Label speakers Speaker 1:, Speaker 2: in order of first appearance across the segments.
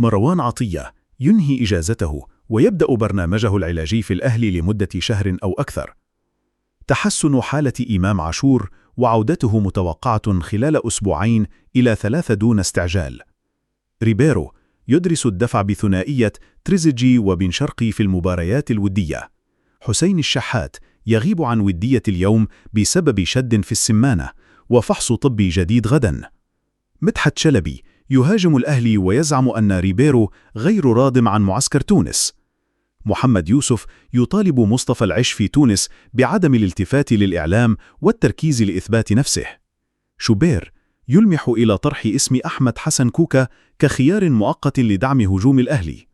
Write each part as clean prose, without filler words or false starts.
Speaker 1: مروان عطية ينهي إجازته ويبدأ برنامجه العلاجي في الأهلي لمدة شهر أو أكثر. تحسن حالة إمام عاشور وعودته متوقعة خلال أسبوعين إلى 3 دون استعجال. ريبيرو يدرس الدفع بثنائية تريزيجي وبن شرقي في المباريات الودية. حسين الشحات يغيب عن ودية اليوم بسبب شد في السمانة وفحص طبي جديد غدا. مدحت شلبي يهاجم الأهلي ويزعم أن ريبيرو غير راض عن معسكر تونس. محمد يوسف يطالب مصطفى العش في تونس بعدم الالتفات للإعلام والتركيز لإثبات نفسه. شوبير يلمح إلى طرح اسم أحمد حسن كوكا كخيار مؤقت لدعم هجوم الأهلي.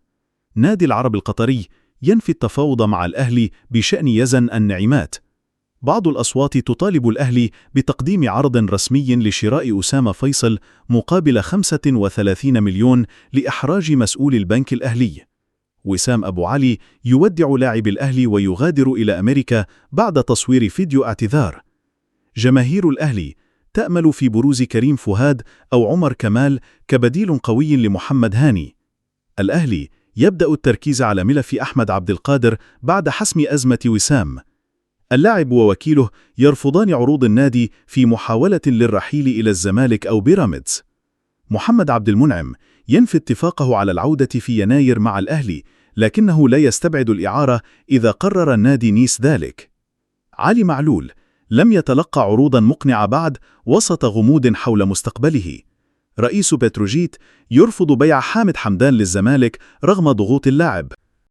Speaker 1: نادي العرب القطري ينفي التفاوض مع الأهلي بشأن يزن النعيمات. بعض الأصوات تطالب الأهلي بتقديم عرض رسمي لشراء أسامة فيصل مقابل 35 مليون لإحراج مسؤول البنك الأهلي. وسام أبو علي يودع لاعب الأهلي ويغادر إلى أمريكا بعد تصوير فيديو اعتذار. جماهير الأهلي تأمل في بروز كريم فؤاد أو عمر كمال كبديل قوي لمحمد هاني. الأهلي يبدأ التركيز على ملف أحمد عبد القادر بعد حسم أزمة وسام. اللاعب ووكيله يرفضان عروض النادي في محاولة للرحيل إلى الزمالك أو بيراميدز. محمد عبد المنعم ينفي اتفاقه على العودة في يناير مع الأهلي، لكنه لا يستبعد الإعارة إذا قرر النادي نيس ذلك. علي معلول لم يتلقى عروضا مقنعة بعد وسط غموض حول مستقبله. رئيس بتروجيت يرفض بيع حامد حمدان للزمالك رغم ضغوط اللاعب.